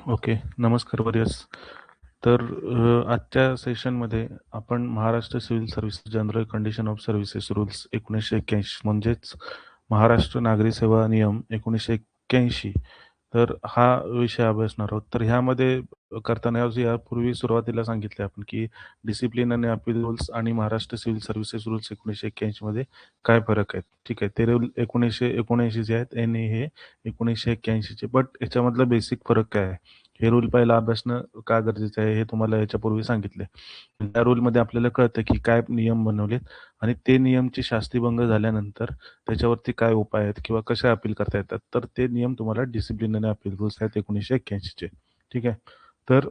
Okay. नमस्कार वर्यस. तर आजच्या सेशनमध्ये आपण Maharashtra civil services general condition of services rules 1981 म्हणजेच महाराष्ट्र नागरी सेवा नियम 1981, तर हा विषय अभ्यासणार आहोत. तर ह्यामध्ये करताना यापूर्वी सुरुवातीला सांगितले आपण की डिसिप्लिन आणि अपील रूल्स आणि महाराष्ट्र सिव्हिल सर्व्हिसेस रूल्स 1981 मध्ये काय फरक आहेत. ठीक आहे, ते रूल 1979 जे आहेत आणि हे 1981चे. बट याच्यामधला बेसिक फरक काय आहे, हे रूल पहिला अभ्यासणं का गरजेचं आहे हे तुम्हाला याच्यापूर्वी सांगितले. त्या रूलमध्ये आपल्याला कळतं की काय नियम बनवलेत आणि ते नियमचे शास्तीभंग झाल्यानंतर त्याच्यावरती काय उपाय आहेत किंवा कशा अपील करता येतात. तर ते नियम तुम्हाला डिसिप्लिन आणि अपील रूल्स आहेत 1981चे. ठीक आहे. तर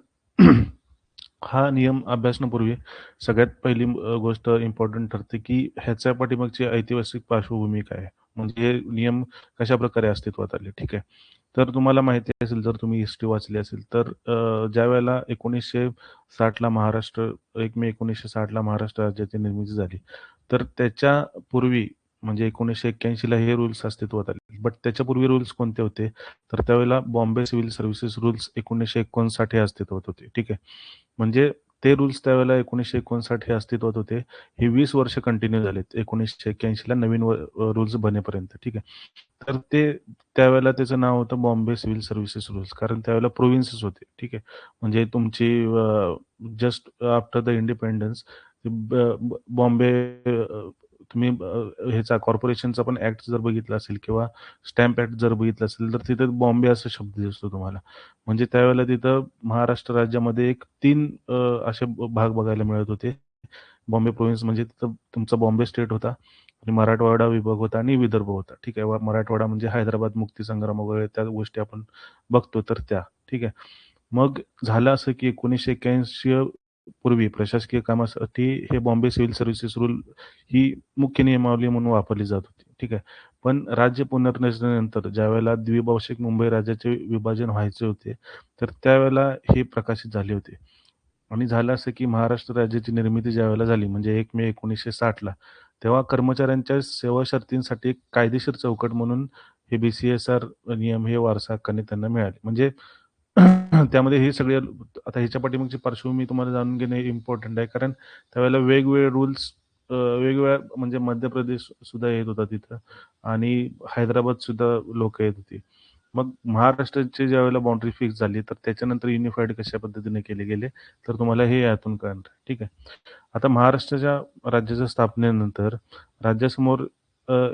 हा नियम अभ्यासण्यापूर्वी सगळ्यात पहिली गोष्ट इम्पॉर्टंट ठरते की ह्याच्या पाठीमागची ऐतिहासिक पार्श्वभूमी काय आहे, म्हणजे हे नियम कशा प्रकारे अस्तित्वात आले. ठीक आहे. तर तुम्हाला माहिती असेल, जर तुम्ही हिस्ट्री वाचली असेल तर ज्या वेळेला 1960ला महाराष्ट्र 1 मे 1960ला महाराष्ट्र राज्याची निर्मिती झाली, तर त्याच्या पूर्वी म्हणजे 1981ला हे रूल्स अस्तित्वात आले. बट त्याच्यापूर्वी रूल्स कोणते होते, तर त्यावेळेला बॉम्बे सिव्हिल सर्व्हिसेस रूल्स 1959 हे अस्तित्वात होते. ठीक आहे. म्हणजे ते रूल्स त्यावेळेला 1959 हे अस्तित्वात होते. हे 20 वर्ष कंटिन्यू झालेत 1981ला नवीन रूल्स बनेपर्यंत. ठीक आहे. तर ते त्यावेळेला त्याचं नाव होतं बॉम्बे सिव्हिल सर्व्हिसेस रूल्स, कारण त्यावेळेला प्रोव्हिन्सेस होते. ठीक आहे. म्हणजे तुमची just after the independence Bombay तुम्ही ह्याचा कॉर्पोरेशनचा पण ऍक्ट जर बघितला असेल किंवा स्टॅम्प ऍक्ट जर बघितला असेल तर तिथे बॉम्बे असा शब्द दिसतो तुम्हाला. म्हणजे त्यावेळेला तिथं महाराष्ट्र राज्यामध्ये एक 3 असे भाग बघायला मिळत होते. बॉम्बे प्रोव्हिन्स म्हणजे तिथं तुमचा बॉम्बे स्टेट होता आणि मराठवाडा विभाग होता आणि विदर्भ होता. ठीक आहे. मराठवाडा म्हणजे हैदराबाद मुक्तीसंग्राम वगैरे त्या गोष्टी आपण बघतो तर त्या. ठीक आहे. मग झालं असं की 1981 पूर्वी प्रशासकीय कामासाठी हे बॉम्बे सिव्हिल सर्व्हिसेस रूल ही मुख्य नियमावली म्हणून वापरली जात होती. ठीक आहे. पण राज्य पुनर्रचनेनंतर ज्यावेळेला द्विभाषिक मुंबई राज्याचे विभाजन व्हायचे होते, तर त्यावेळेला हे प्रकाशित झाले होते. आणि झालं असं की महाराष्ट्र राज्याची निर्मिती ज्यावेळेला झाली म्हणजे 1 मे 1960ला, तेव्हा कर्मचाऱ्यांच्या सेवा शर्तींसाठी एक कायदेशीर चौकट म्हणून हे BCSR नियम हे वारसा हक्काने त्यांना मिळाले. म्हणजे त्यामध्ये हे सगळे आता ह्याच्या पाठीमागची पार्श्वभूमी तुम्हाला जाणून घेणे इम्पॉर्टंट आहे. कारण त्यावेळेला वेगवेगळे रूल्स वेगवेगळ्या म्हणजे मध्य प्रदेश सुद्धा येत होता तिथं आणि हैदराबाद सुद्धा लोक येत होती. मग महाराष्ट्राची ज्यावेळेला बाउंड्री फिक्स झाली तर त्याच्यानंतर युनिफाईड कशा पद्धतीने केले गेले, तर तुम्हाला हे यातून कळणार. ठीक आहे. आता महाराष्ट्राच्या राज्याच्या स्थापनेनंतर राज्यासमोर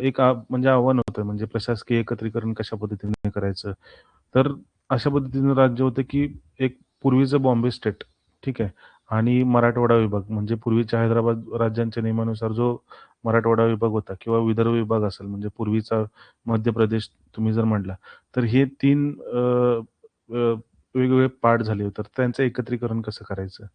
एक म्हणजे आव्हान होतं, म्हणजे प्रशासकीय एकत्रीकरण कशा पद्धतीने करायचं. तर अशा पद्धतीनं राज्य होतं की एक पूर्वीचं बॉम्बे स्टेट, ठीक आहे, आणि मराठवाडा विभाग म्हणजे पूर्वीच्या हैदराबाद राज्यांच्या नियमानुसार जो मराठवाडा विभाग होता किंवा विदर्भ विभाग असेल म्हणजे पूर्वीचा मध्य प्रदेश तुम्ही जर म्हटला, तर हे 3 वेगवेगळे पार्ट झाले. तर त्यांचं एकत्रीकरण कसं करायचं?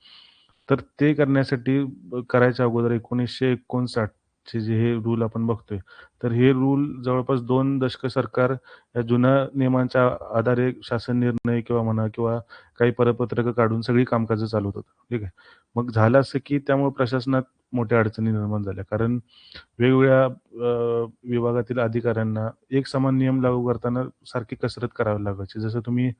तर ते करण्यासाठी करायच्या अगोदर 1959 चे जे हे रूल आपण बघतोय, तर हे रूल जवळपास 2 दशकं सरकार या जुन्या नियमांच्या आधारे शासन निर्णय किंवा म्हणा किंवा काही परिपत्रकं काढून सगळी कामकाजं चालवत होतं. ठीक आहे. मग झालं असं की त्यामुळे प्रशासनात मोठ्या अडचणी निर्माण झाल्या. कारण वेगवेगळ्या विभागातील अधिकाऱ्यांना एक समान नियम लागू करताना सारखी कसरत करावी लागायची. जसं तुम्ही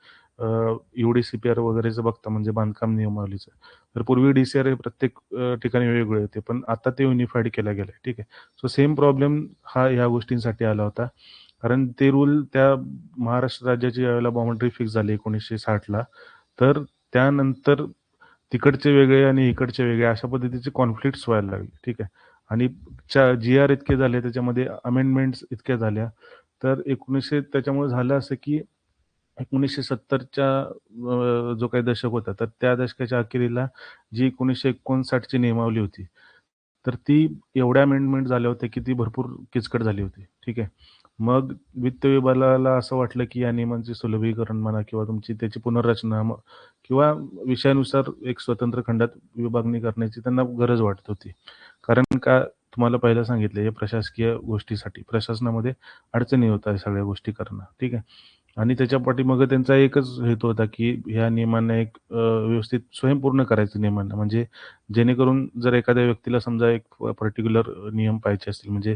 यू-डी-सी-पी-आर वगैरेचं बघता म्हणजे बांधकाम नियमावलीचं. तर पूर्वी डी-सी-आर हे प्रत्येक ठिकाणी वेगवेगळे होते. पण आता ते युनिफाईड केलं गेलंय. ठीक आहे. सो सेम प्रॉब्लेम हा ह्या गोष्टींसाठी आला होता. कारण ते रूल त्या महाराष्ट्र राज्याची ज्यावेळेला बाउंडरी फिक्स झाली 1960ला, तर त्यानंतर तिकडचे वेगळे आणि इकडचे वेगळे अशा पद्धतीचे कॉन्फ्लिक्ट्स व्हायला लागले. ठीक आहे. आणि जी-आर इतके झाले, त्याच्यामध्ये अमेंडमेंट्स इतक्या झाल्या, तर 1900 त्याच्यामुळे झालं असं की 1970च्या जो काही दशक होता, तर त्या दशकाच्या अखेरीला जी 1959 ची नियमावली होती, तर ती एवढ्या अमेंडमेंट झाल्या होत्या, की ती भरपूर किचकट झाली होती. ठीक आहे. मग वित्त विभागाला असं वाटलं, की या नियमांचे सुलभीकरण म्हणा किंवा तुमची त्याची पुनर्रचना किंवा विषयानुसार एक स्वतंत्र खंडात विभागणी करण्याची त्यांना गरज वाटत होती. कारण का तुम्हाला पहिलं सांगितलं, हे प्रशासकीय गोष्टीसाठी प्रशासनामध्ये अडचणी होतात सगळ्या गोष्टी करणं. ठीक आहे. आणि त्याच्या पाठीमागे त्यांचा एकच हेतू होता, की ह्या नियमांना एक व्यवस्थित स्वयंपूर्ण करायचं नियमांना. म्हणजे जेणेकरून जर एखाद्या व्यक्तीला समजा एक पर्टिक्युलर नियम पाहिजे असतील म्हणजे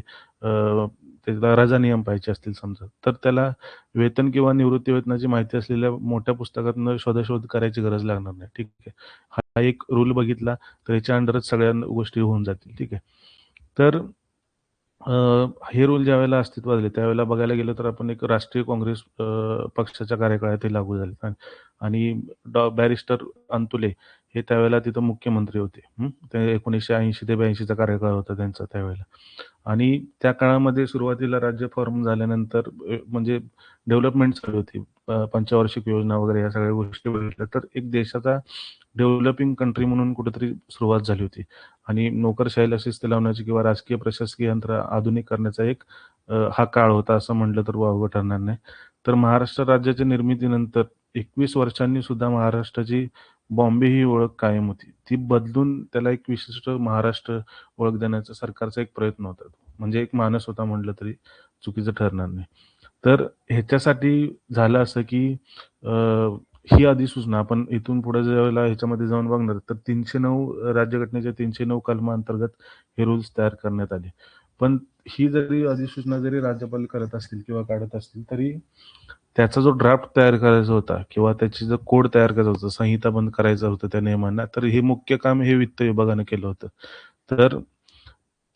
त्याला रजा नियम पाहिजे असतील समजा, तर त्याला वेतन किंवा निवृत्ती वेतनाची माहिती असलेल्या मोठ्या पुस्तकातनं शोधाशोध करायची गरज लागणार नाही. ठीक आहे. हा एक रूल बघितला तर याच्या अंडरच सगळ्या गोष्टी होऊन जातील. ठीक आहे. तर अ, हे रूल ज्यावेळेला अस्तित्वात आले, त्यावेळेला बघायला गेलं तर आपण एक राष्ट्रीय काँग्रेस पक्षाच्या कार्यकाळात ते लागू झाले. आणि बॅरिस्टर अंतुले हे त्यावेळेला तिथं मुख्यमंत्री होते. ते 1980 ते 82चा कार्यकाळ होता त्यांचा त्यावेळेला. आणि त्या काळामध्ये सुरुवातीला राज्य फॉर्म झाल्यानंतर म्हणजे डेव्हलपमेंट चालू होती. पंचवार्षिक योजना वगैरे या सगळ्या गोष्टी बघितल्या तर एक देशाचा डेव्हलपिंग कंट्री म्हणून कुठेतरी सुरुवात झाली होती. आणि नोकरशाहीला शिस्त लावण्याची किंवा राजकीय प्रशासकीय यंत्र आधुनिक करण्याचा एक हा काळ होता असं म्हटलं तर वावगं ठरणार नाही. तर महाराष्ट्र राज्याच्या निर्मितीनंतर 21 वर्षांनी सुद्धा महाराष्ट्राची बॉम्बे ही ओळख कायम होती. ती बदलून त्याला एक विशिष्ट महाराष्ट्र ओळख देण्याचा सरकारचा एक प्रयत्न होता. म्हणजे एक मानस होता म्हटलं तरी चुकीचं ठरणार नाही. तर ह्याच्यासाठी झालं असं की ही अधिसूचना आपण इथून पुढे ज्यावेळेला ह्याच्यामध्ये जाऊन बघणार तर 309 राज्यघटनेच्या 309 कलमाअंतर्गत हे रूल्स तयार करण्यात आले. पण ही जरी अधिसूचना जरी राज्यपाल करत असतील किंवा काढत असतील तरी त्याचा जो ड्राफ्ट तयार करायचा होता किंवा त्याची जो कोड तयार करायचा होता, संहिताबद्ध करायचं होतं त्या नियमांना, तर हे मुख्य काम हे वित्त विभागानं केलं होतं. तर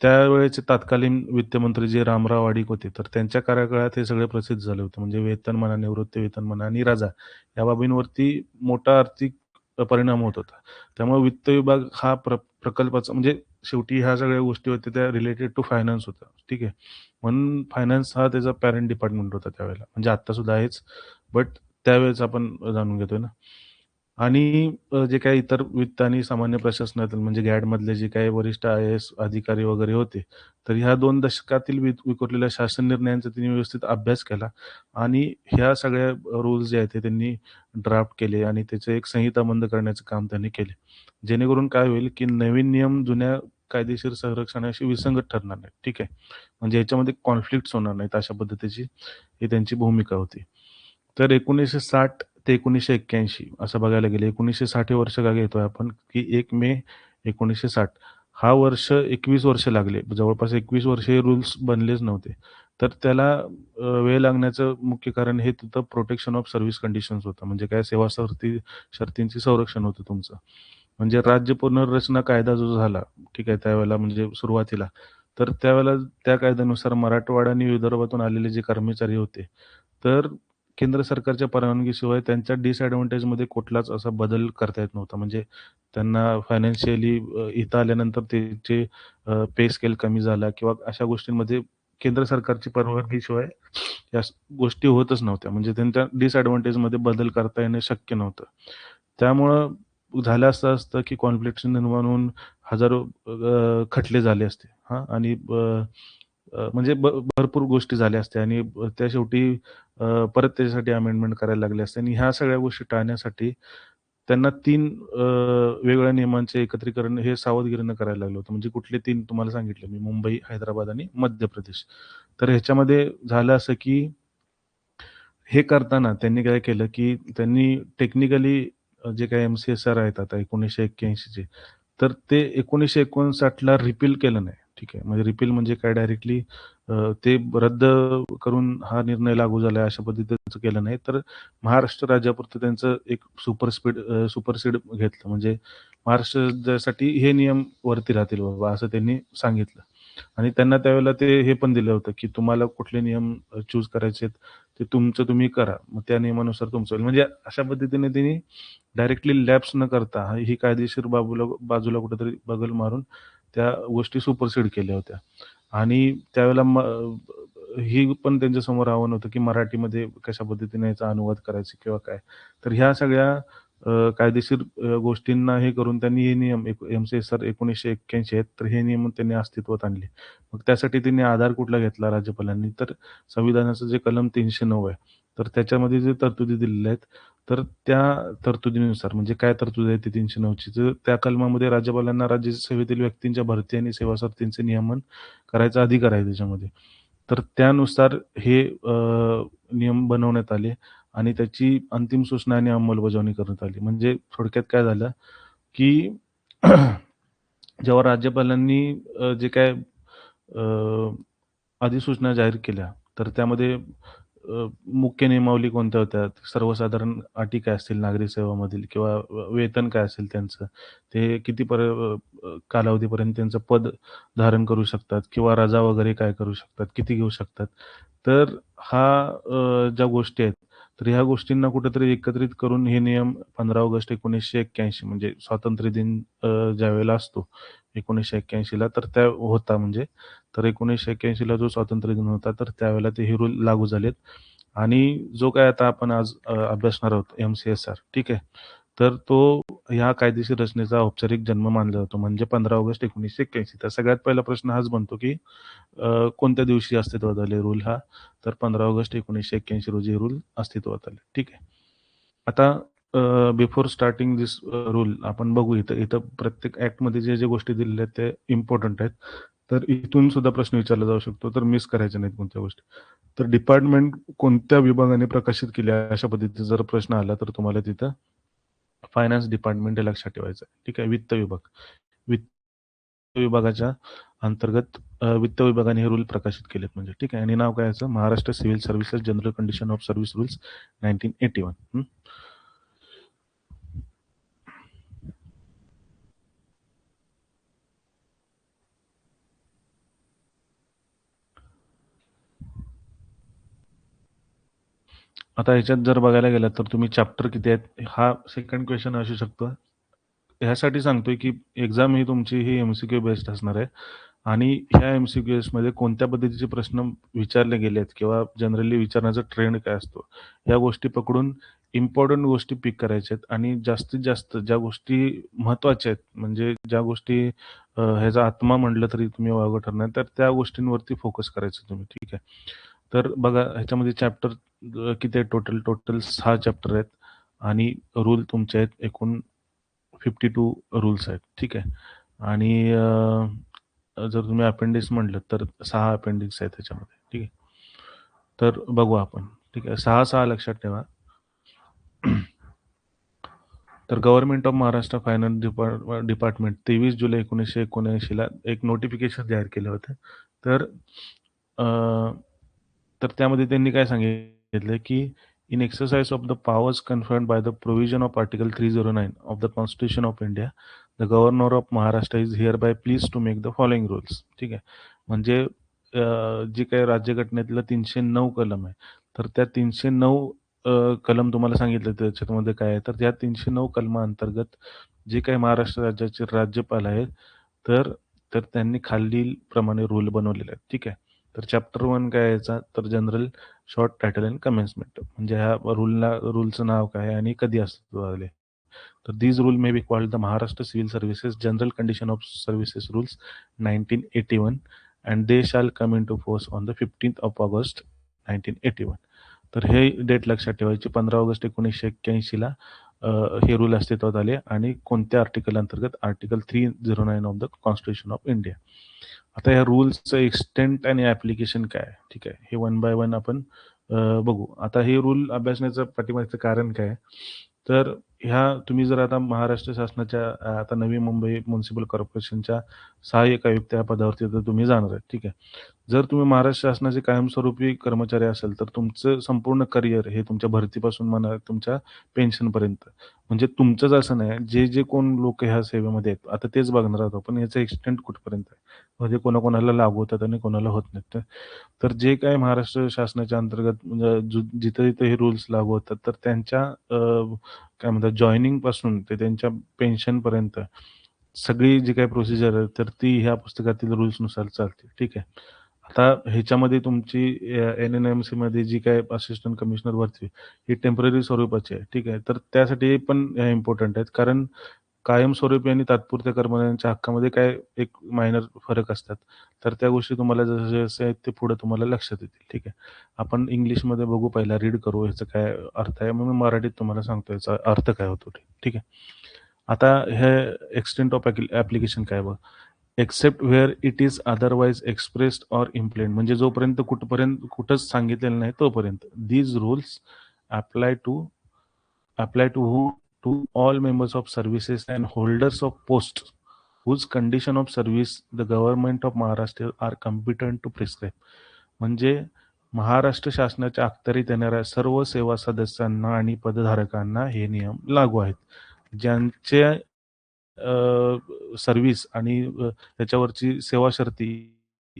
त्यावेळेचे तत्कालीन वित्तमंत्री जे रामराव आडिक होते, तर त्यांच्या कार्यकाळात हे सगळे प्रसिद्ध झाले होते. म्हणजे वेतन म्हणा, निवृत्ती वेतन म्हणा आणि रजा या बाबींवरती मोठा आर्थिक परिणाम होत होता. त्यामुळे वित्त विभाग हा प्रकल्पाचा म्हणजे शेवटी ह्या सगळ्या गोष्टी होत्या त्या रिलेटेड टू फायनान्स होत्या. ठीक आहे. म्हणून फायनान्स हा त्याचा पॅरेंट डिपार्टमेंट होता त्यावेळेला. म्हणजे आत्ता सुद्धा आहेच, बट त्यावेळेस आपण जाणून घेतोय ना. आणि जे काही इतर वित्त आणि सामान्य प्रशासनातील म्हणजे गॅडमधले जे काही वरिष्ठ आय-ए-एस अधिकारी वगैरे होते, तर ह्या 2 दशकातील विखुरलेल्या शासन निर्णयांचा त्यांनी व्यवस्थित अभ्यास केला आणि ह्या सगळ्या रूल्स जे आहेत ते त्यांनी ड्राफ्ट केले आणि त्याचे एक संहिताबद्ध करण्याचं काम त्यांनी केले. जेणेकरून काय होईल, की नवीन नियम जुन्या कायदेशीर संरक्षणाशी विसंगत ठरणार नाहीत. ठीक आहे. म्हणजे ह्याच्यामध्ये कॉन्फ्लिक्ट्स होणार नाहीत अशा पद्धतीची ही त्यांची भूमिका होती. तर 1960 ते 1981 असं बघायला गेलं. 1960 हे वर्ष का घेतोय आपण, की 1 मे 1960 हा वर्ष 21 वर्ष लागले. जवळपास 21 वर्ष हे रूल्स बनलेच नव्हते. तर त्याला वेळ लागण्याचं मुख्य कारण हे तिथं प्रोटेक्शन ऑफ सर्व्हिस कंडिशन्स होतं. म्हणजे काय सेवा शर्तींची संरक्षण होतं तुमचं. म्हणजे राज्य पुनर्रचना कायदा जो झाला, ठीक आहे, त्यावेळेला म्हणजे सुरुवातीला, तर त्यावेळेला त्या कायद्यानुसार मराठवाडा आणि विदर्भातून आलेले जे कर्मचारी होते, तर केंद्र सरकारच्या परवानगीशिवाय त्यांच्या डिसएडव्हांटेजमध्ये कुठलाच असा बदल करता येत नव्हता. म्हणजे त्यांना फायनान्शियली इथं आल्यानंतर त्याचे पे स्केल कमी झाला किंवा अशा गोष्टींमध्ये केंद्र सरकारची परवानगीशिवाय या गोष्टी होतच नव्हत्या. म्हणजे त्यांच्या डिसएडव्हांटेजमध्ये बदल करता येणं शक्य नव्हतं. त्यामुळं झालं असं असतं, की कॉन्फ्लिक्ट्स निर्माण होऊन हजारो खटले झाले असते. हां आणि म्हणजे भरपूर गोष्टी झाल्या असत्या आणि त्या शेवटी परत त्याच्यासाठी अमेंडमेंट करायला लागले असते आणि ह्या सगळ्या गोष्टी टाळण्यासाठी त्यांना 3 वेगवेगळ्या नियमांचे एकत्रीकरण हे सावधगिरीनं करायला लागलं होतं. म्हणजे कुठले 3 तुम्हाला सांगितले मी, मुंबई, हैदराबाद आणि मध्य प्रदेश. तर ह्याच्यामध्ये झालं असं की हे करताना त्यांनी काय केलं, की त्यांनी टेक्निकली जे काही एम-सी-एस-आर आहेत आता 1981 चे, तर ते 1959ला रिपील केलं नाही. ठीक आहे. म्हणजे रिपील म्हणजे काय डायरेक्टली ते रद्द करून हा निर्णय लागू झाला अशा पद्धतीचं केलं नाही. तर महाराष्ट्र राज्यापुरतं त्यांचं एक सुपरसीड घेतलं. म्हणजे महाराष्ट्र राज्यासाठी हे नियम वरती राहतील बाबा असं त्यांनी सांगितलं. आणि त्यांना त्यावेळेला ते हे पण दिलं होतं, की तुम्हाला कुठले नियम चूज करायचे आहेत, ते तुमचं तुम्ही करा. मग त्या नियमानुसार तुमचं होईल. म्हणजे अशा पद्धतीने त्यांनी डायरेक्टली लॅप्स न करता ही कायदेशीर बाजूला कुठेतरी बगल मारून त्या गोष्टी सुपरसीड केल्या होत्या. आणि त्यावेळेला ही पण त्यांच्यासमोर आव्हान होतं, की मराठीमध्ये कशा पद्धतीने याचा अनुवाद करायचा किंवा काय. तर ह्या सगळ्या कायदेशीर गोष्टींना हे करून त्यांनी हे नियम एम-सी-एस-आर 1981 आहेत, तर हे नियम त्यांनी अस्तित्वात आणले. मग त्यासाठी त्यांनी आधार कुठला घेतला राज्यपालांनी, तर संविधानाचं जे कलम 309 आहे, तर त्याच्यामध्ये जे तरतुदी दिलेल्या आहेत, तर त्या तरतुदीनुसार म्हणजे काय तरतूद आहे ती 309 ची, तर त्या कलमामध्ये राज्यपालांना राज्यसेवेतील व्यक्तींच्या भरती आणि सेवा शर्तींचे नियमन करायचा अधिकार आहे त्याच्यामध्ये. तर त्यानुसार हे नियम बनवण्यात आले आणि त्याची अंतिम सूचना आणि अंमलबजावणी करण्यात आली. म्हणजे थोडक्यात काय झालं, की जेव्हा राज्यपालांनी जे काय अधिसूचना जाहीर केल्या, तर त्यामध्ये मुख्य नियमावली कोणत्या होत्या? सर्वसाधारण अटी काय असतील नागरी सेवामधील किंवा वेतन काय असेल त्यांचं, ते किती कालावधीपर्यंत त्यांचं पद धारण करू शकतात किंवा रजा वगैरे काय करू शकतात, किती घेऊ शकतात. तर ज्या गोष्टी आहेत, तर ह्या गोष्टींना कुठेतरी एकत्रित करून हे नियम 15 ऑगस्ट 1981 म्हणजे स्वातंत्र्य दिन ज्यावेळेला असतो 1981 ला तर त्या होता म्हणजे. तर 1981 ला जो स्वातंत्र्य दिन होता, तर त्यावेळेला ते हे रूल लागू झालेत आणि जो काय आता आपण आज अभ्यासणार आहोत एम-सी-एस-आर ठीक आहे. तर तो ह्या कायदेशीर रचनेचा औपचारिक जन्म मानला जातो म्हणजे 15 ऑगस्ट 1981. तर सगळ्यात पहिला प्रश्न हाच बनतो, की कोणत्या दिवशी अस्तित्वात आले रूल हा? तर 15 ऑगस्ट 1981 रोजी रूल अस्तित्वात आले. ठीक आहे. आता बिफोर स्टार्टिंग दिस रूल आपण बघू इथं इथं प्रत्येक ॲक्टमध्ये जे गोष्टी दिलेल्या आहेत ते इम्पॉर्टंट आहेत. तर इथून सुद्धा प्रश्न विचारला जाऊ शकतो, तर मिस करायचे नाहीत कोणत्या गोष्टी. तर डिपार्टमेंट कोणत्या विभागाने प्रकाशित केली आहे अशा पद्धतीचा जर प्रश्न आला तर तुम्हाला तिथं फायनान्स डिपार्टमेंट हे लक्षात ठेवायचं आहे. ठीक आहे. वित्त विभाग. वित्त विभागाच्या अंतर्गत वित्त विभागाने हे रूल प्रकाशित केलेत म्हणजे ठीक आहे. आणि नाव काय याचं? Maharashtra civil services general condition of service rules 1981. आता ह्याच्यात जर बघायला गेलात तर तुम्ही चॅप्टर किती आहेत हा सेकंड क्वेश्चन असू शकतो. ह्यासाठी सांगतोय की एक्झाम ही तुमची ही एमसीक्यू बेस्ड असणार आहे आणि ह्या एमसीक्यूएस मध्ये कोणत्या पद्धतीचे प्रश्न विचारले गेले आहेत किंवा जनरली विचारण्याचा ट्रेंड काय असतो या गोष्टी पकडून इम्पॉर्टंट गोष्टी पिक करायच्या आहेत आणि जास्तीत जास्त ज्या गोष्टी महत्त्वाच्या आहेत म्हणजे ज्या गोष्टी ह्याचा आत्मा म्हटलं तरी तुम्ही वावगं ठरणार तर त्या गोष्टींवरती फोकस करायचं तुम्ही ठीक आहे. तर बघा ह्याच्यामध्ये चॅप्टर किती आहेत टोटल 6 चॅप्टर आहेत आणि रूल तुमचे आहेत एकूण 52 रूल्स आहेत ठीक आहे. आणि जर तुम्ही अपेंडिक्स म्हटलं तर 6 अपेंडिक्स आहेत त्याच्यामध्ये ठीक आहे. तर बघू आपण ठीक आहे 6 लक्षात ठेवा. तर government of Maharashtra finance department 23 जुलै 1979ला एक नोटिफिकेशन जाहीर केलं होतं. तर तर त्यामध्ये त्यांनी काय सांगितलं की in exercise of the powers conferred by the provision of article 309 of the constitution of India the governor of Maharashtra is hereby pleased to make the following rules ठीक आहे. म्हणजे जे काही राज्यघटनेतलं 309 कलम आहे तर त्या 309 कलम तुम्हाला सांगितलं त्याच्यामध्ये काय आहे तर त्या 309 कलमाअंतर्गत जे काही महाराष्ट्र राज्याचे राज्यपाल आहेत तर तर त्यांनी खालील प्रमाणे रूल बनवलेले आहेत ठीक आहे. तर चॅप्टर 1 काय याचा तर general short title and commencement म्हणजे ह्या रूलचं नाव काय आणि कधी अस्तित्वात आले. तर these rule may be called the Maharashtra Civil Services General Condition of Services Rules 1981 and they shall come into force on the 15th of August 1981. तर हे डेट लक्षात ठेवायची 15 ऑगस्ट 1981ला हे रूल अस्तित्वात आले आणि कोणत्या आर्टिकल अंतर्गत? Article 309 of the constitution of India. आता या रूल्सचं एक्सटेंट आणि ऍप्लिकेशन काय आहे? ठीक आहे, हे वन बाय वन आपण बघू. आता हे रूल अभ्यासण्याचं पाठीमागचं कारण काय आहे? तर ह्या तुम्ही जर आता महाराष्ट्र शासनाच्या आता नवी मुंबई म्युनिसिपल कॉर्पोरेशनच्या सहाय्यक आयुक्त या पदावरती तर तुम्ही जाणार आहे. ठीक आहे. जर तुम्ही महाराष्ट्र शासनाचे कायमस्वरूपी कर्मचारी असाल तर तुमचं संपूर्ण करिअर हे तुमच्या भरतीपासून म्हणा तुमच्या पेन्शनपर्यंत, म्हणजे तुमचंच असं नाही, जे जे कोण लोक ह्या सेवेमध्ये आहेत आता तेच बघणार आहोत आपण, याचा एक्सटेंट कुठपर्यंत आहे, म्हणजे कोणाकोणाला लागू होतात आणि कोणाला होत नाहीत. तर जे काय महाराष्ट्र शासनाच्या अंतर्गत म्हणजे जिथे जिथे हे रूल्स लागू होतात तर त्यांच्या काय म्हणतात जॉईनिंग पासून ते त्यांच्या पेन्शन पर्यंत सगळी जी काही प्रोसिजर आहे तर ती ह्या पुस्तकातील रूल्सनुसार चालते. ठीक आहे. आता ह्याच्यामध्ये तुमची NNMC मध्ये जी काय असिस्टंट कमिशनर भरती ही टेम्पररी स्वरूपाची आहे. ठीक आहे. तर त्यासाठी पण इम्पॉर्टंट आहेत, कारण कायमस्वरूपी आणि तात्पुरत्या कर्मचाऱ्यांच्या हक्कामध्ये काय एक मायनर फरक असतात. तर त्या गोष्टी तुम्हाला जसे जसे आहेत ते पुढे तुम्हाला लक्षात येतील. ठीक आहे. आपण इंग्लिशमध्ये बघू, पहिला रीड करू ह्याचा काय अर्थ आहे, मग मी मराठीत तुम्हाला सांगतो याचा अर्थ काय होतो. ठीक आहे. आता हे एक्सटेंट ऑफ ऍप्लिकेशन काय बघ, except where it is otherwise expressed or implied, म्हणजे जोपर्यंत कुठंच सांगितलेलं नाही तोपर्यंत these rules apply to who? To all members of services and holders of posts whose condition of service the government of Maharashtra are competent to prescribe. म्हणजे महाराष्ट्र शासनाच्या अखत्यारीत येणाऱ्या सर्व सेवा सदस्यांना आणि पदधारकांना हे नियम लागू आहेत. ज्यांचे सर्व्हिस आणि त्याच्यावरची सेवा शर्ती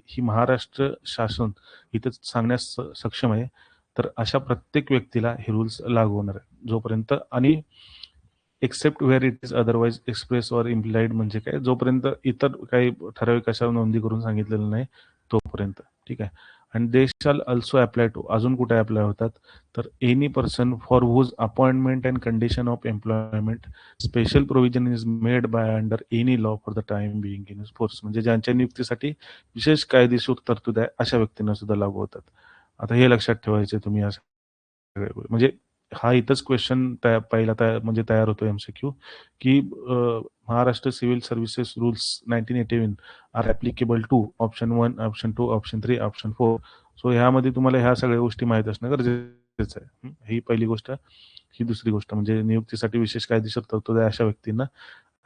ही महाराष्ट्र शासन इथं सांगण्यास सक्षम आहे, तर अशा प्रत्येक व्यक्तीला हे रूल्स लागू होणार आहे जोपर्यंत, आणि except where it is otherwise express or implied म्हणजे काय, जोपर्यंत इतर काही ठराविक अशा नोंदी करून सांगितलेलं नाही तोपर्यंत. ठीक आहे. आणि दे शाल ऑल्सो अप्लाय टू, अजून कुठे अप्लाय होतात तर any person for whose appointment and condition of employment special provision is made by under any law for the time being in force, म्हणजे ज्यांच्या नियुक्तीसाठी विशेष कायदेशीर तरतूद आहे अशा व्यक्तींना सुद्धा लागू होतात. आता हे लक्षात ठेवायचे तुम्ही, म्हणजे हा इथंच क्वेश्चन पहिला म्हणजे तयार होतो MCQ की Maharashtra civil services rules 1981 are applicable to option 1, option 2, option 3, option 4. So ह्यामध्ये तुम्हाला ह्या सगळ्या गोष्टी माहीत असणं गरजेचं आहे. ही पहिली गोष्ट. ही दुसरी गोष्ट म्हणजे नियुक्तीसाठी विशेष कायदेशीर तरतूद आहे अशा व्यक्तींना.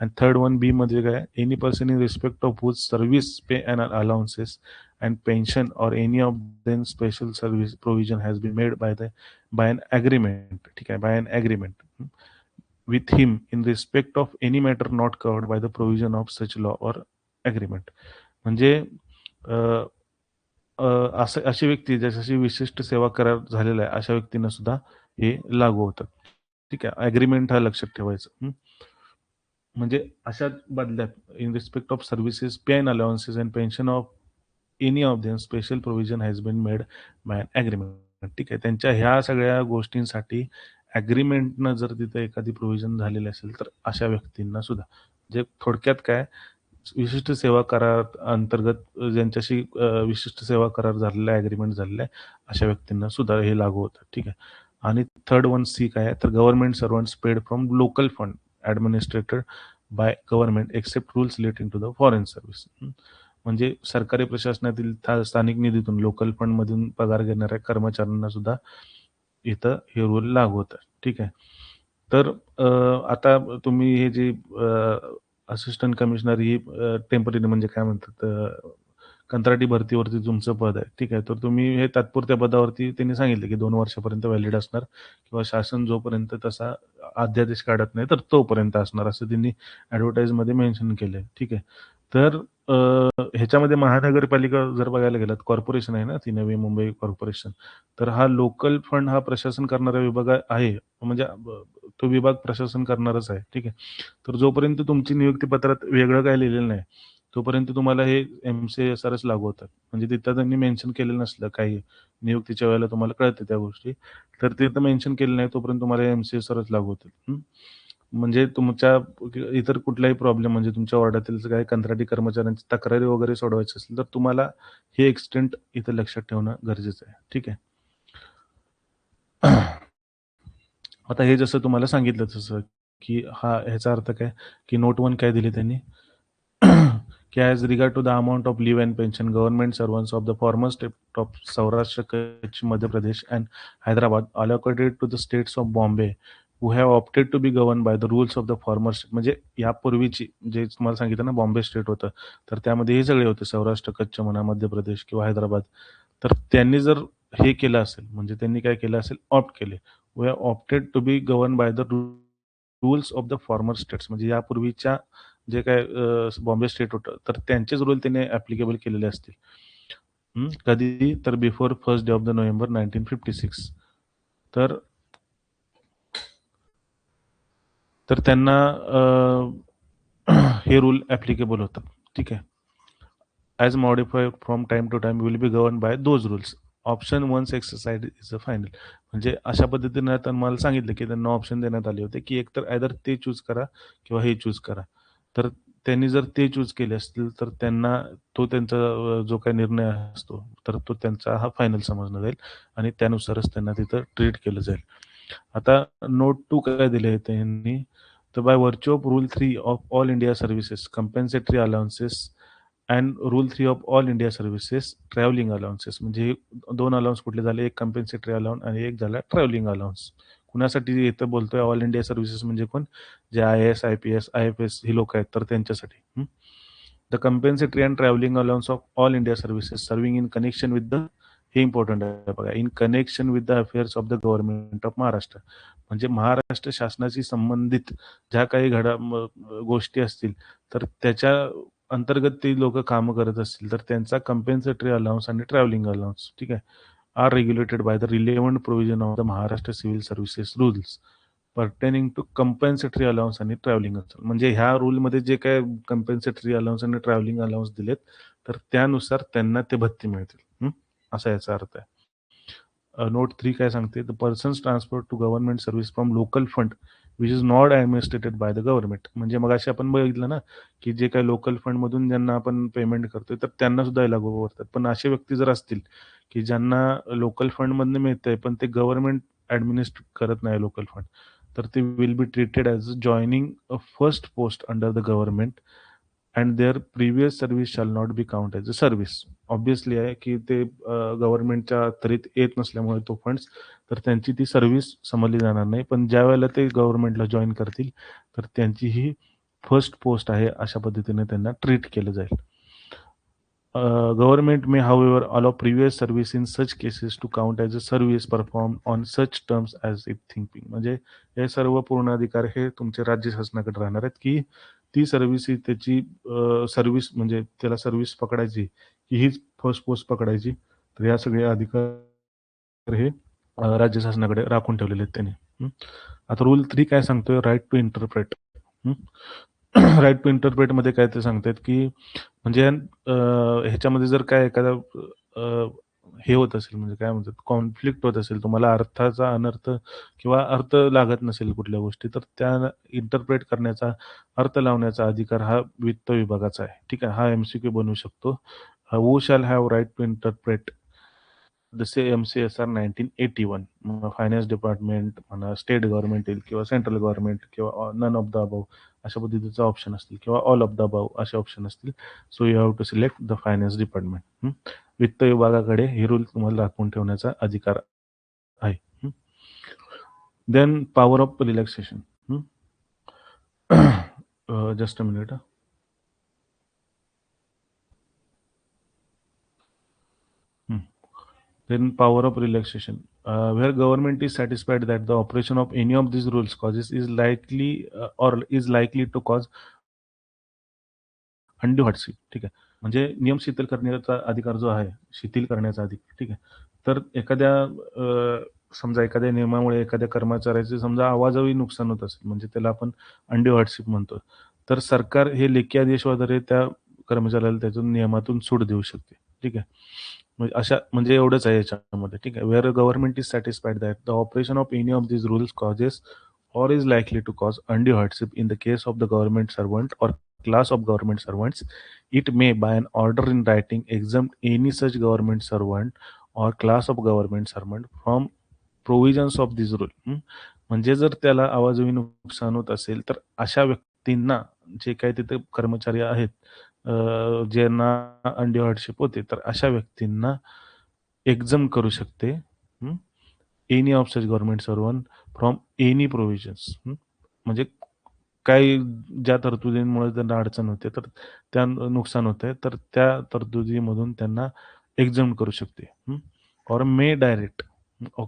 आणि थर्ड वन बी मध्ये काय, any person in respect of whose service pay and allowances and pension or any of then special service provision has been made by an agreement. ठीक आहे, by an agreement with him in respect of any matter not covered by the provision of such law or agreement. म्हणजे अशी व्यक्ती ज्याच्याशी विशिष्ट सेवा करार झालेला आहे अशा व्यक्तींना सुद्धा हे लागू होतात. ठीक आहे. ॲग्रीमेंट हा लक्षात ठेवायचं. म्हणजे अशा बदल्यात in respect of services pay and allowances and pension of any of them special provision has been made by agreement. ठीक आहे. त्यांच्या ह्या सगळ्या गोष्टींसाठी ॲग्रीमेंटनं जर तिथे एखादी प्रोव्हिजन झालेली असेल तर अशा व्यक्तींना सुद्धा, म्हणजे थोडक्यात काय, विशिष्ट सेवा करार अंतर्गत ज्यांच्याशी विशिष्ट सेवा करार झालेला आहे, ॲग्रीमेंट झालेला आहे अशा व्यक्तींना सुद्धा हे लागू होतं. ठीक आहे. आणि थर्ड वन सी काय आहे तर government servants paid from local fund administered by government except rules relating to the foreign service. म्हणजे सरकारी प्रशासनातील स्थानिक निधीतून लोकल फंड मधून पगार घेणाऱ्या कर्मचाऱ्यांना सुद्धा इथं हे रूल लागू होतात. ठीक आहे. तर आता तुम्ही हे जे असिस्टंट कमिशनर ही टेम्पररी म्हणजे काय म्हणतात कंत्राटी भरतीवरती तुमचं पद आहे. ठीक आहे. तर तुम्ही हे तात्पुरत्या पदावरती त्यांनी सांगितलं की 2 वर्षापर्यंत व्हॅलिड असणार किंवा शासन जोपर्यंत तसा अध्यादेश काढत नाही तर तोपर्यंत असणार असं त्यांनी ॲडव्हर्टाईजमध्ये मेन्शन केलंय. ठीक आहे. तर ह्याच्यामध्ये महानगरपालिका जर बघायला गेलात, कॉर्पोरेशन आहे ना ती नवी मुंबई कॉर्पोरेशन, तर हा लोकल फंड हा प्रशासन करणारा विभाग आहे, म्हणजे तो विभाग प्रशासन करणारच आहे. ठीक आहे. तर जोपर्यंत तुमची नियुक्ती पत्रात वेगळं काय लिहिलेलं नाही तोपर्यंत तुम्हाला हे MCSRच लागू होतात. म्हणजे तिथं त्यांनी मेन्शन केलेलं नसलं काही नियुक्तीच्या वेळेला तुम्हाला कळते त्या गोष्टी, तर तिथं मेन्शन केलं नाही तोपर्यंत तुम्हाला MCSRच लागू होतील. म्हणजे तुमच्या इतर कुठलाही प्रॉब्लेम म्हणजे तुमच्या वॉर्डातील काही कंत्राटी कर्मचाऱ्यांची तक्रारी वगैरे सोडवायची असेल तर तुम्हाला हे एक्सटेंट इथं लक्षात ठेवणं गरजेचं आहे. ठीक आहे. आता हे जसं तुम्हाला सांगितलं तसं, की ह्याचा अर्थ काय, की नोट 1 काय दिली त्यांनी? की as regard to the amount of leave and pension government servants of the former state of Saurashtra, Kutch, Madhya Pradesh and Hyderabad allocated to the states of Bombay who have opted to be govern by the rules of the former state. म्हणजे यापूर्वीची जे तुम्हाला सांगितलं ना, Bombay state होतं, तर त्यामध्ये हे सगळे होते, सौराष्ट्र, कच्छ म्हणा, मध्य प्रदेश किंवा हैदराबाद. तर त्यांनी जर हे केलं असेल, म्हणजे त्यांनी काय केलं असेल, ऑप्ट केले, we have opted to be govern by the rules of the former states, म्हणजे यापूर्वीच्या जे काय बॉम्बे स्टेट होतं, तर त्यांचेच रूल त्यांनी ऍप्लिकेबल केलेले असतील. कधी तर before 1st day of the November 1956. तर तर त्यांना हे रूल ऍप्लिकेबल होतात. ठीक आहे. As modify from time to time will be govern by those rules. Option once exercise is a final. म्हणजे अशा पद्धतीने आता मला सांगितलं, की त्यांना ऑप्शन देण्यात आले होते, की एकतर आयदर ते चूज करा किंवा हे चूज करा. तर त्यांनी जर ते चूज केले असतील, तर त्यांना तो त्यांचा जो काही निर्णय असतो, तर तो त्यांचा हा फायनल समजला जाईल आणि त्यानुसारच त्यांना तिथं ट्रीट केलं जाईल. आता नोट 2 काय दिले त्यांनी, तर by virtue of rule 3 of all India services compensatory allowances and rule 3 of all India services travelling allowances. म्हणजे हे 2 अलाउन्स कुठले झाले, एक कंपेन्सेटरी अलाउन्स आणि एक झाला ट्रॅव्हलिंग अलाउन्स. कुणासाठी इथं बोलतोय ऑल इंडिया सर्व्हिसेस, म्हणजे कोण, जे IAS, IPS, IFS ही लोक आहेत, तर त्यांच्यासाठी. The compensatory and travelling allowance of all India services serving in connection with the, हे इम्पॉर्टंट आहे बघा, in connection with the affairs of the government of Maharashtra. म्हणजे महाराष्ट्र शासनाशी संबंधित ज्या काही गोष्टी असतील, तर त्याच्या अंतर्गत ते लोक कामं करत असतील, तर त्यांचा कंपेन्सेटरी अलाउन्स आणि ट्रॅव्हलिंग अलाउन्स, ठीक आहे, are regulated by the relevant provision of the Maharashtra civil services rules pertaining to compensatory allowance आणि ट्रॅव्हलिंग अलाउन्स. म्हणजे ह्या रूलमध्ये जे काय कंपेन्सेटरी अलाउन्स आणि ट्रॅव्हलिंग अलाउन्स दिलेत, तर त्यानुसार त्यांना ते भत्ती मिळतील. असा याचा अर्थ आहे. नोट 3 काय सांगते, the persons transfer to government service from local fund which is not administered by the government. म्हणजे मग अशी आपण बघितलं ना, की जे काही लोकल फंडमधून ज्यांना आपण पेमेंट करतोय, तर त्यांना सुद्धा हे लागू पडतात. पण असे व्यक्ती जर असतील, की ज्यांना लोकल फंडमधनं मिळतंय, पण ते गव्हर्नमेंट ॲडमिनिस्ट्रेट करत नाही लोकल फंड, तर ते will be treated as joining a first post under the government and their previous service shall not be count as a service. Obviously आहे, की ते गव्हर्नमेंटच्या तरीत येत नसल्यामुळे तो फंड्स, तर त्यांची ती सर्व्हिस समजली जाणार नाही. पण ज्या वेळेला ते गव्हर्नमेंटला जॉईन करतील, तर त्यांची ही फर्स्ट पोस्ट आहे, अशा पद्धतीने त्यांना ट्रीट केलं जाईल. Government may, however, allow previous service in such cases to count as a service performed on such terms as it thinking. म्हणजे हे सर्व पूर्ण अधिकार हे तुमचे राज्य शासनाकडे राहणार आहेत, की ती सर्व्हिस ही त्याची सर्व्हिस, म्हणजे त्याला सर्व्हिस पकडायची, की हीच फर्स्ट पोस्ट पकडायची. तर या सगळे अधिकार हे राज्य शासनाकडे राखून ठेवलेले आहेत त्यांनी. आता रूल 3 काय सांगतोय, right to interpret. Right to interpret मध्ये काय ते सांगतात, की म्हणजे ह्याच्यामध्ये जर काय एखादा हे होत असेल, म्हणजे काय म्हणतात, कॉन्फ्लिक्ट होत असेल, तुम्हाला अर्थाचा अनर्थ किंवा अर्थ लागत नसेल कुठल्या गोष्टी, तर त्या इंटरप्रेट करण्याचा, अर्थ लावण्याचा अधिकार हा वित्त विभागाचा आहे. ठीक आहे, हा MCQ बनवू शकतो. Who shall have right to interpret, जसे MCSR 1981, फायनान्स डिपार्टमेंट म्हणा, स्टेट गव्हर्नमेंट येईल किंवा सेंट्रल गव्हर्नमेंट किंवा नन ऑफ द अबव अशा पद्धतीचा ऑप्शन असतील, किंवा ऑल ऑफ द अबव असे ऑप्शन असतील. So you have to select the finance department. वित्त विभागाकडे हे रूल तुम्हाला राखून ठेवण्याचा अधिकार आहे. Then power of relaxation. Just a minute. Then power of relaxation, where government is satisfied that the operation of any of these rules causes is likely or is likely to cause undue hardship. ठीक आहे, म्हणजे नियम शिथिल करण्याचा अधिकार जो आहे, शिथिल करण्याचा अधिकार, ठीक आहे. तर एखाद्या समजा एखाद्या नियमामुळे एखाद्या कर्मचाऱ्याचे समजा आवाजावी नुकसान होत असेल, म्हणजे त्याला आपण अनड्यू हार्डशिप म्हणतो, तर सरकार हे लेखी आदेशाद्वारे त्या कर्मचाऱ्याला त्यातून नियमातून सूट देऊ शकते. ठीक आहे, म्हणजे अशा, म्हणजे एवढंच आहे याच्यामध्ये. ठीक आहे, where government is satisfied that the operation of any of these rules causes or is likely to cause undue hardship in the case of the government servant or class of government servants, it may, by an order in writing, exempt any such government servant or class of government servant from provisions of this rule. म्हणजे जर त्याला अवाजवी नुकसान होत असेल, तर अशा व्यक्तींना जे काही तिथे कर्मचारी आहेत, ज्यांना अनड्यू हार्डशिप होते, तर अशा व्यक्तींना एक्झम करू शकते any of such government servant from any provisions. म्हणजे काही ज्या तरतुदींमुळे त्यांना अडचण होते, तर त्या नुकसान होते, तर त्या तरतुदीमधून त्यांना एक्झम करू शकते. ऑर मे डायरेक्ट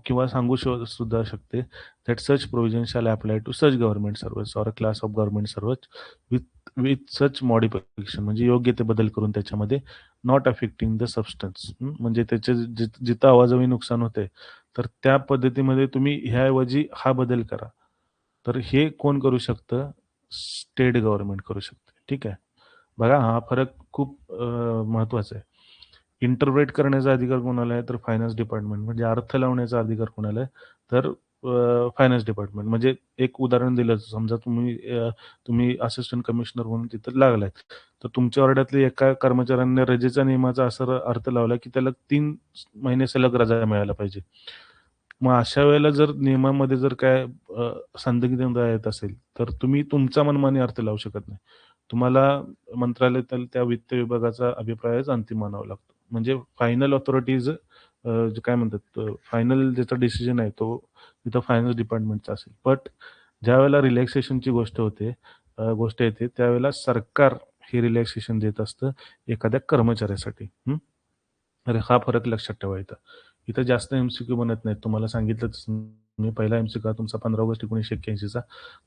किंवा सांगू सुद्धा शकते that such provision shall apply to such government service or a class of government service with with such modification, म्हणजे योग्य ते बदल करून त्याच्यामध्ये नॉट अफेक्टिंग द सबस्टन्स. म्हणजे त्याचे जिथं अवाजवी नुकसान होते, तर त्या पद्धतीमध्ये तुम्ही ह्याऐवजी हा बदल करा. तर हे कोण करू शकतं? स्टेट गव्हर्नमेंट करू शकते. ठीक आहे. बघा हा फरक खूप महत्वाचा आहे. इंटरप्रेट करण्याचा अधिकार कोणाला आहे? तर फायनान्स डिपार्टमेंट. म्हणजे अर्थ लावण्याचा अधिकार कोणाला आहे? तर फायनान्स डिपार्टमेंट. म्हणजे एक उदाहरण दिलं, समजा तुम्ही असिस्टंट कमिशनर म्हणून तिथं लागलाय. तर तुमच्या वार्डातल्या एका कर्मचाऱ्याने रजेच्या नियमाचा असा अर्थ लावला, की त्याला 3 महिने सलग रजा मिळायला पाहिजे. मग अशा वेळेला जर नियमामध्ये जर काय संदिग्धता येत असेल, तर तुम्ही तुमचा मनमानी अर्थ लावू शकत नाही. तुम्हाला मंत्रालयातील त्या वित्त विभागाचा अभिप्रायच अंतिम मानावा लागतो. म्हणजे फायनल ऑथॉरिटीज जे काय म्हणतात, फायनल ज्याचा डिसिजन आहे तो तिथं फायनान्स डिपार्टमेंटचा असेल. बट ज्यावेळेला रिलॅक्सेशनची गोष्ट येते, त्यावेळेला सरकार हे रिलॅक्सेशन देत असतं एखाद्या कर्मचाऱ्यासाठी. तर हा फरक लक्षात ठेवा इथं. इथं जास्त एम-सी-क्यू बनत नाहीत. तुम्हाला सांगितलंच मी, पहिला एम-सी-क्यू हा तुमचा 15 ऑगस्ट 1981 चा.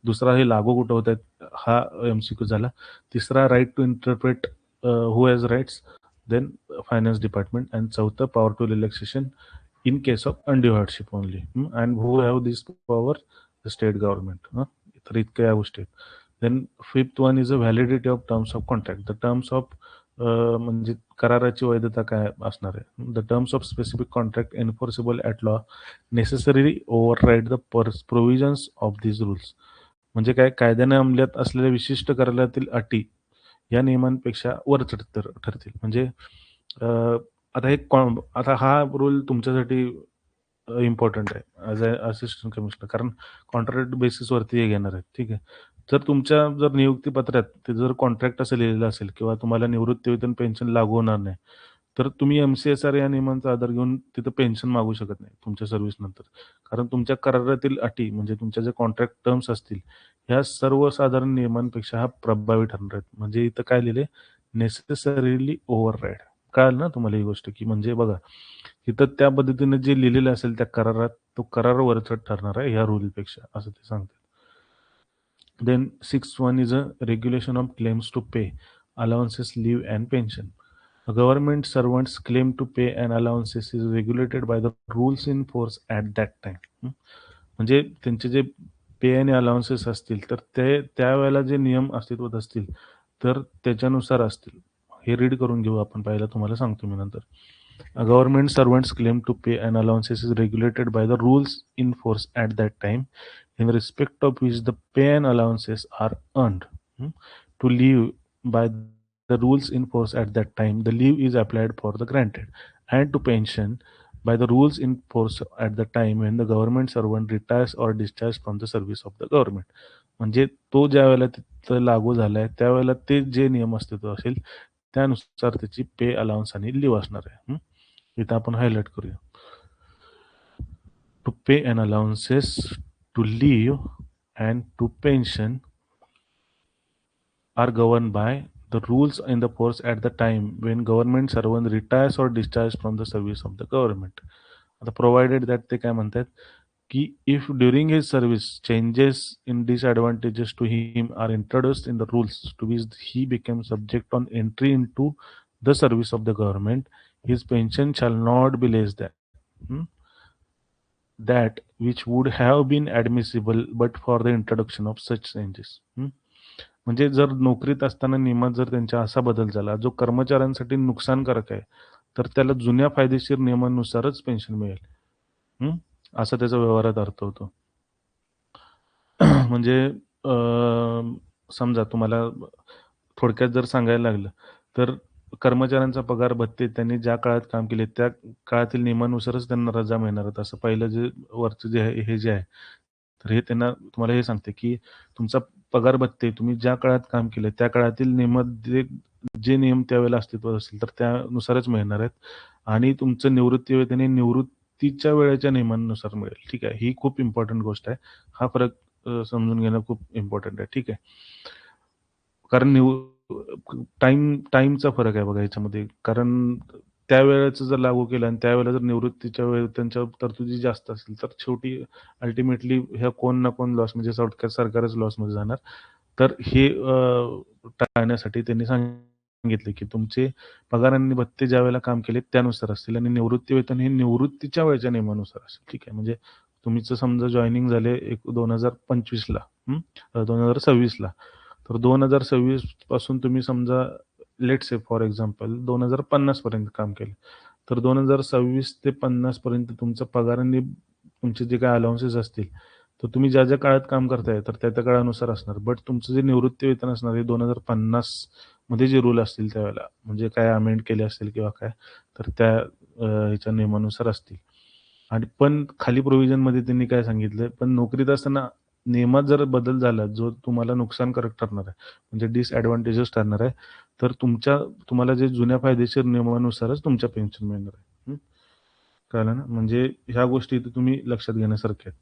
दुसरा हे लागू कुठं होत आहेत हा एम-सी-क्यू झाला. तिसरा right to interpret who has rights, then finance department, आणि चौथं power to relaxation in case of undue hardship only, and who have this power? The state government. तर इतक्या या गोष्टी आहेत. Then fifth one is a validity of terms of contract. The terms of म्हणजे कराराची वैधता काय असणार आहे? The terms of specific contract enforceable at law necessary override the provisions of these rules. म्हणजे काय, कायद्याने अंमलात असलेल्या विशिष्ट करारातील अटी या नियमांपेक्षा वर ठरतील. म्हणजे अ, आता हा रूल तुमच्यासाठी इम्पॉर्टंट आहे ॲज अ असिस्टंट कमिशनर, कारण कॉन्ट्रॅक्ट बेसिसवरती हे घेणार आहेत. ठीक आहे. जर नियुक्तीपत्रात ते जर कॉन्ट्रॅक्ट असं लिहिलेलं असेल किंवा तुम्हाला निवृत्तीवेतन पेन्शन लागू होणार नाही, तर तुम्ही एम-सी-एस-आर या नियमांचा आधार घेऊन तिथं पेन्शन मागू शकत नाही तुमच्या सर्व्हिसनंतर. कारण तुमच्या करारातील अटी, म्हणजे तुमच्या ज्या कॉन्ट्रॅक्ट टर्म्स असतील, ह्या सर्वसाधारण नियमांपेक्षा हा प्रभावी ठरणार आहेत. म्हणजे इथं काय लिहिलंय? Necessarily override. कळालं ना तुम्हाला ही गोष्ट? की म्हणजे बघा, इथं त्या पद्धतीने जे लिहिलेलं असेल त्या करारात, तो करार वरचढ ठरणार आहे ह्या रूलपेक्षा, असं ते सांगतात. Then sixth one is a regulation of claims to pay, allowances, leave and pension. A government servant's claim to pay and allowances is regulated by the rules in force at that time. म्हणजे त्यांचे जे पे आणि allowances असतील, तर ते त्यावेळेला जे नियम अस्तित्वात असतील, तर त्याच्यानुसार असतील. हे रीड करून घेऊ आपण, पहिला तुम्हाला सांगतो मी नंतर. A government servant's claim to pay and allowances is regulated by the rules in force at that time, in respect of which the pay and allowances are earned. Hmm. To leave, by the rules in force at that time, the leave is applied for the granted. And to pension, by the rules in force at the time when the government servant retires or discharged from the service of the government. म्हणजे तो ज्या वेळेला तिथं लागू झालाय, त्यावेळेला ते जे नियम अस्तित्वात असेल, त्यानुसार त्याची पे, अलाउन्स आणि लीव्ह असणार आहे. इथं आपण हायलाइट करूया. To pay and allowances, to leave and to pension are governed by the rules in the force at the time when government servant retires or discharged from the service of the government. आता provided that ते काय म्हणतात की if during his service changes in disadvantages to him are introduced in the rules to which he became subject on entry into the service of the government, his pension shall not be less than that which would have been admissible but for the introduction of such changes. म्हणजे जर नोकरीत असताना नियमात जर त्यांच्या असा बदल झाला जो कर्मचाऱ्यांसाठी नुकसानकारक आहे, तर त्याला जुन्या फायदेशीर नियमांनुसारच पेन्शन मिळेल. असा त्याचा व्यवहारात अर्थ होतो. म्हणजे समजा तुम्हाला थोडक्यात जर सांगायला लागलं, तर कर्मचाऱ्यांचा पगार भत्ते त्यांनी ज्या काळात काम केले त्या काळातील नियमानुसारच त्यांना रजा मिळणार आहेत. असं पहिलं जे वरचं जे आहे, हे जे आहे, तर हे त्यांना तुम्हाला हे सांगते की तुमचा पगार भत्ते तुम्ही ज्या काळात काम केलं त्या काळातील नियमामध्ये जे नियम त्यावेळेला अस्तित्वात असतील तर त्यानुसारच मिळणार आहेत आणि तुमचं निवृत्ती वेतन हे निवृत्तीच्या वेळेच्या नियमांनुसार मिळेल. ठीक आहे. ही खूप इम्पॉर्टंट गोष्ट आहे. हा फरक समजून घेणं खूप इम्पॉर्टंट आहे. ठीक आहे. कारण टाईमचा फरक आहे बघा याच्यामध्ये. कारण त्यावेळेचं जर लागू केलं आणि त्यावेळेला जर निवृत्तीच्या वेळी त्यांच्या तरतुदी जास्त असतील, तर शेवटी अल्टिमेटली ह्या कोण ना कोण लॉस म्हणजे सरकारच लॉसमध्ये जाणार. तर हे टाळण्यासाठी त्यांनी सांगितले, की तुमचे पगार आणि भत्ते ज्यावेळेला काम केले त्यानुसार असतील आणि निवृत्ती वेतन हे निवृत्तीच्या वेळेच्या नियमानुसार असेल. ठीक आहे. म्हणजे तुमचं समजा जॉइनिंग झाले 2025 ला 2026 ला. तर 2026 पासून तुम्ही समजा लेट्स से फॉर एक्झाम्पल 2050 पर्यंत काम केलं. तर 2026 ते 50 पर्यंत तुमचा पगार आणि तुमचे जे काही अलाउन्सेस असतील, तर तुम्ही ज्या ज्या काळात काम करताय तर त्या काळानुसार असणार. बट तुमचं जे निवृत्ती वेतन असणार हे 2050 मध्ये जे रूल असतील त्यावेळेला म्हणजे काय अमेंड केले असतील किंवा काय, तर त्या ह्याच्या नियमानुसार असतील. आणि पण खाली प्रोव्हिजनमध्ये त्यांनी काय सांगितलं, पण नोकरीत असताना नियमात जर बदल झाला, जो तुम्हाला नुकसानकारक ठरणार आहे, म्हणजे डिसएडव्हांटेजेस ठरणार आहे, तर तुम्हाला जे जुन्या फायदेशीर नियमानुसारच तुमच्या पेन्शन मिळणार आहे. कळलं ना? म्हणजे ह्या गोष्टी इथे तुम्ही लक्षात घेण्यासारख्या आहेत.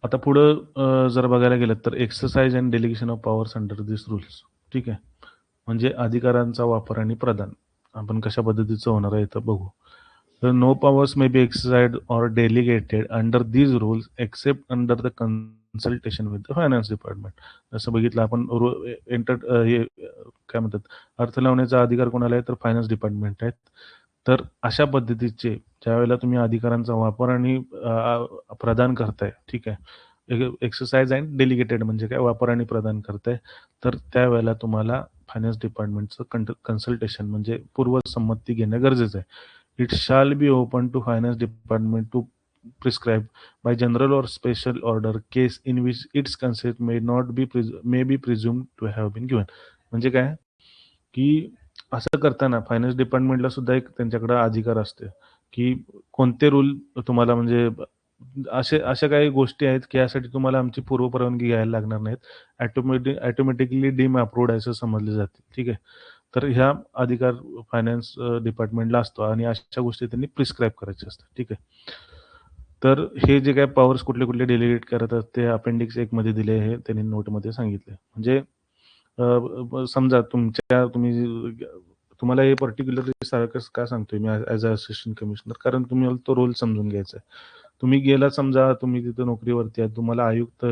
आता पुढं जर बघायला गेलं तर exercise and delegation of powers under this rules. ठीक आहे. म्हणजे अधिकारांचा वापर आणि प्रदान आपण कशा पद्धतीचं होणार आहे इथं बघू. तर no powers may be exercise or delegated under these rules except under the consultation with the finance department. जसं बघितलं आपण हे काय म्हणतात अर्थ लावण्याचा अधिकार कोणाला आहे तर फायनान्स डिपार्टमेंट आहेत. तर अशा पद्धतीचे ज्यावेळेला तुम्ही अधिकारांचा वापर आणि प्रदान करताय, ठीक आहे. एक्सरसाइज अँड डेलिगेटेड म्हणजे काय वापर आणि प्रदान करताय, तर त्यावेळेला तुम्हाला फायनान्स डिपार्टमेंटचं कन्सल्टेशन म्हणजे पूर्वसंमती घेणं गरजेचं आहे. It shall be open to finance department to prescribe by general or special order case in which its consent may be presume to have been given. म्हणजे काय की असं करताना फायनान्स डिपार्टमेंटला सुद्धा एक त्यांच्याकडे अधिकार असते की कोणते रूल तुम्हाला म्हणजे अशा काही गोष्टी आहेत की यासाठी तुम्हाला आमची पूर्वपरवानगी घ्यायला लागणार नाहीत. ऑटोमॅटिकली डीम अप्रूव्ड असं समजले जाते. ठीक आहे. तर ह्या अधिकार फायनान्स डिपार्टमेंटला असतो आणि अशा गोष्टी त्यांनी प्रिस्क्राईब करायच्या असतात. ठीक आहे. तर हे जे काही पॉवर्स कुठले कुठले डेलिगेट करत असतात ते अपेंडिक्स 1 मध्ये दिले हे त्यांनी नोटमध्ये सांगितले. म्हणजे समजा तुम्हाला हे पर्टिक्युलरली सारखं का सांगतोय मी ॲज अ असिस्टंट कमिशनर कारण तुम्हाला तो रोल समजून घ्यायचा आहे. तुम्ही गेला समजा तुम्ही तिथं नोकरीवरती आहे, तुम्हाला आयुक्त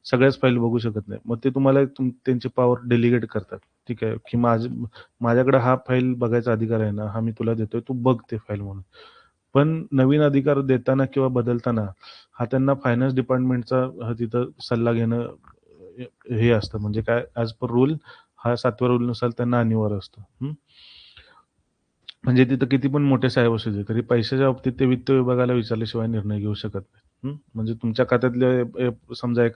सगळ्याच फाईल बघू शकत नाही. मग ते तुम्हाला त्यांची पॉवर डेलिगेट करतात. ठीक आहे, की माझ्याकडे हा फाईल बघायचा अधिकार आहे ना, हा मी तुला देतोय, तू बघ ते फाईल म्हणून. पण नवीन अधिकार देताना किंवा बदलताना हा त्यांना फायनान्स डिपार्टमेंटचा तिथं सल्ला घेणं हे असतं म्हणजे काय ॲज पर रूल हा 7व्या रूलनुसार त्यांना अनिवार्य असतं. म्हणजे तिथं किती पण मोठे साहेब असू दे तरी पैशाच्या बाबतीत ते वित्त विभागाला विचारल्याशिवाय निर्णय घेऊ शकत नाही. म्हणजे तुमच्या खात्यातले समजा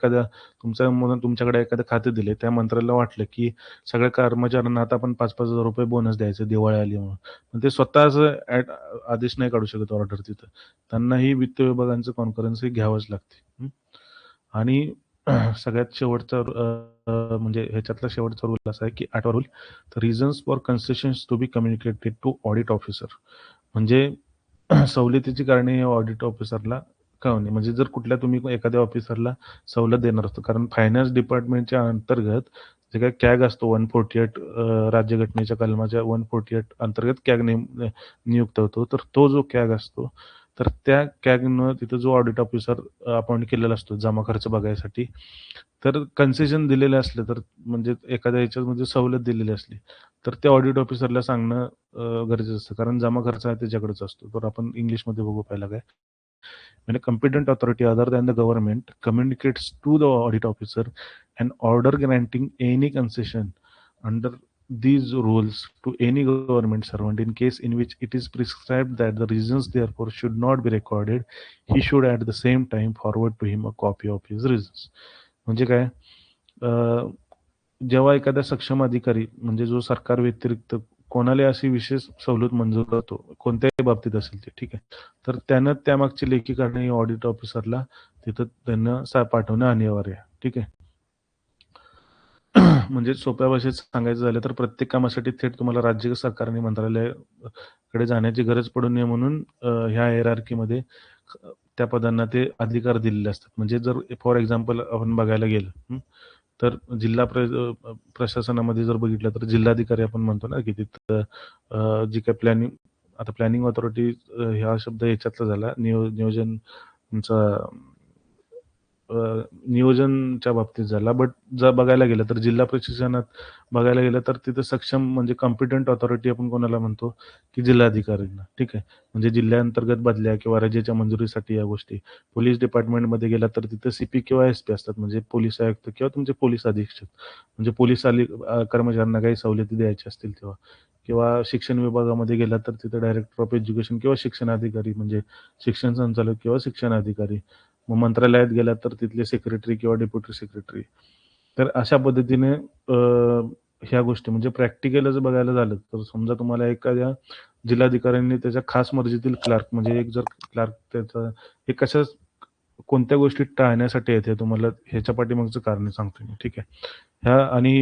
तुमच्याकडे एखादं खातं दिले त्या मंत्र्याला वाटलं की सगळ्या कर्मचाऱ्यांना आता आपण 5,000-5,000 बोनस द्यायचं दिवाळी आली म्हणून. पण ते स्वतः असं आदेश नाही काढू शकत ऑर्डर तिथं. त्यांनाही वित्त विभागांचं कॉन्फरन्स घ्यावंच लागते. आणि सगळ्यात शेवटचा म्हणजे ह्याच्यातला शेवटचा रूल असा आहे की 8वा rule reasons for concessions to be communicated to audit officer. म्हणजे सवलतीची कारणे ऑडिट ऑफिसरला कळवणे. म्हणजे जर कुठल्या तुम्ही एखाद्या ऑफिसरला सवलत देणार असतो कारण फायनान्स डिपार्टमेंटच्या अंतर्गत जे काही कॅग असतो 148 राज्यघटनेच्या कलमाच्या 148 अंतर्गत कॅग नियुक्त होतो. तर तो जो कॅग असतो तर त्या कॅगनं तिथं जो ऑडिट ऑफिसर अपॉइंट केलेला असतो जमा खर्च बघायसाठी, तर कन्सेशन दिलेलं असलं तर म्हणजे एखाद्या ह्याच्यामध्ये सवलत दिलेली असली, तर ते ऑडिट ऑफिसरला सांगणं गरजेचं असतं. कारण जमा खर्च आहे त्याच्याकडेच असतो. तर आपण इंग्लिशमध्ये बघू पहिला काय. When a competent authority other than the government communicates to the audit officer an order granting any concession under these rules to any government servant in case in which it is prescribed that the reasons therefore should not be recorded, he should at the same time forward to him a copy of his reasons. म्हणजे काय जेव्हा एखादा सक्षम अधिकारी म्हणजे जो सरकार व्यतिरिक्त कोणाला अशी विशेष सवलत मंजूर करतो, कोणत्याही बाबतीत असेल ते, ठीक आहे. तर त्यानं त्यामागची लेखी काढणे ऑडिट ऑफिसरला तिथं त्यांना पाठवणं अनिवार्य आहे, ठीक आहे. म्हणजे सोप्या भाषेत सांगायचं झालं तर प्रत्येक कामासाठी थेट तुम्हाला राज्य सरकार आणि मंत्रालयाकडे जाण्याची गरज पडू नये म्हणून ह्या हायरार्कीमध्ये त्या पदांना ते अधिकार दिलेले असतात. म्हणजे जर फॉर एक्झाम्पल आपण बघायला गेलं तर जिल्हा प्रशासनामध्ये जर बघितलं तर जिल्हाधिकारी आपण म्हणतो ना, की तिथं जी काही प्लॅनिंग ऑथॉरिटी हा शब्द याच्यातला झाला, नियोजनचा नियोजनच्या बाबतीत झाला. बट जर बघायला गेलं तर जिल्हा प्रशासनात बघायला गेलं तर तिथं सक्षम म्हणजे कॉम्पिटंट ऑथॉरिटी आपण कोणाला म्हणतो, की जिल्हाधिकाऱ्यांना, ठीक आहे. म्हणजे जिल्ह्यांतर्गत बदल्या किंवा रजेच्या मंजुरीसाठी या गोष्टी. पोलीस डिपार्टमेंटमध्ये गेला तर तिथं सीपी किंवा एसपी असतात, म्हणजे पोलीस आयुक्त किंवा तुमचे पोलीस अधीक्षक. म्हणजे पोलीस कर्मचाऱ्यांना काही सवलती द्यायच्या असतील तेव्हा. किंवा शिक्षण विभागामध्ये गेला तर तिथं डायरेक्टर ऑफ एज्युकेशन किंवा शिक्षणाधिकारी म्हणजे शिक्षण संचालक किंवा शिक्षणाधिकारी. मग मंत्रालयात गेला तर तिथले सेक्रेटरी किंवा डेप्युटी सेक्रेटरी. तर अशा पद्धतीने ह्या गोष्टी म्हणजे प्रॅक्टिकलच बघायला झालं तर समजा तुम्हाला एखाद्या जिल्हाधिकाऱ्यांनी त्याच्या खास मर्जीतील क्लार्क म्हणजे एक जर क्लार्क त्याचा हे कोणत्या गोष्टी टाळण्यासाठी आहेत हे तुम्हाला ह्याच्या पाठीमागचं कारण सांगतो मी, ठीक आहे.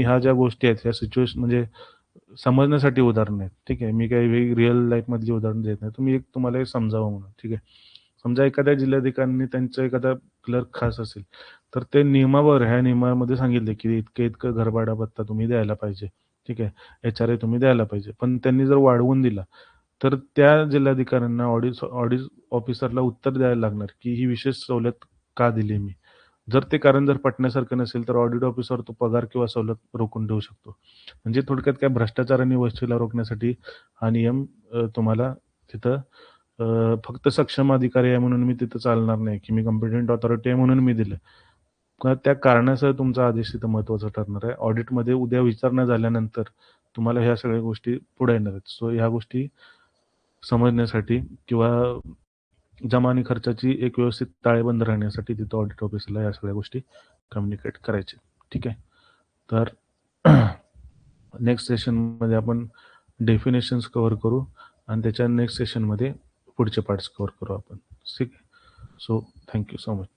ह्या ज्या गोष्टी आहेत ह्या सिच्युएशन म्हणजे समजण्यासाठी उदाहरण आहेत, ठीक आहे. मी काही रिअल लाईफ मधली उदाहरण देत नाही, तुम्ही तुम्हाला हे समजावं म्हणून, ठीक आहे. समजा एखाद्या जिल्हाधिकाऱ्यांनी त्यांचा एखादा क्लर्क खास असेल, तर ते नियमावर ह्या नियमामध्ये सांगितले, की इतकं घरभाडा भत्ता तुम्ही द्यायला पाहिजे, ठीक आहे. एचआरए तुम्ही द्यायला पाहिजे. पण त्यांनी जर वाढवून दिला, तर त्या जिल्हाधिकाऱ्यांना ऑडिट ऑफिसरला उत्तर द्यायला लागणार, की ही विशेष सवलत का दिली मी? जर पटण्यासारखं नसेल, तर ऑडिट ऑफिसर तो पगार किंवा सवलत रोखून ठेवू शकतो. म्हणजे थोडक्यात काय भ्रष्टाचार आणि वसुलीला रोखण्यासाठी हा नियम तुम्हाला तिथं फक्त सक्षम अधिकारी आहे म्हणून मी तिथं चालणार नाही, की मी कॉम्पिटंट ऑथॉरिटी आहे म्हणून मी दिलं. त्या कारणासह तुमचा आदेश तिथं महत्त्वाचा ठरणार आहे. ऑडिटमध्ये उद्या विचारणा झाल्यानंतर तुम्हाला ह्या सगळ्या गोष्टी पुढे येणार आहेत. सो ह्या गोष्टी समजण्यासाठी किंवा जमा आणि खर्चाची एक व्यवस्थित ताळेबंद राहण्यासाठी तिथं ऑडिट ऑफिसला या सगळ्या गोष्टी कम्युनिकेट करायचे. ठीक आहे. तर नेक्स्ट सेशनमध्ये आपण डेफिनेशन्स कव्हर करू आणि त्याच्या नेक्स्ट सेशनमध्ये पुढचे पार्ट्स कव्हर करू आपण. ठीक आहे. So thank you so much.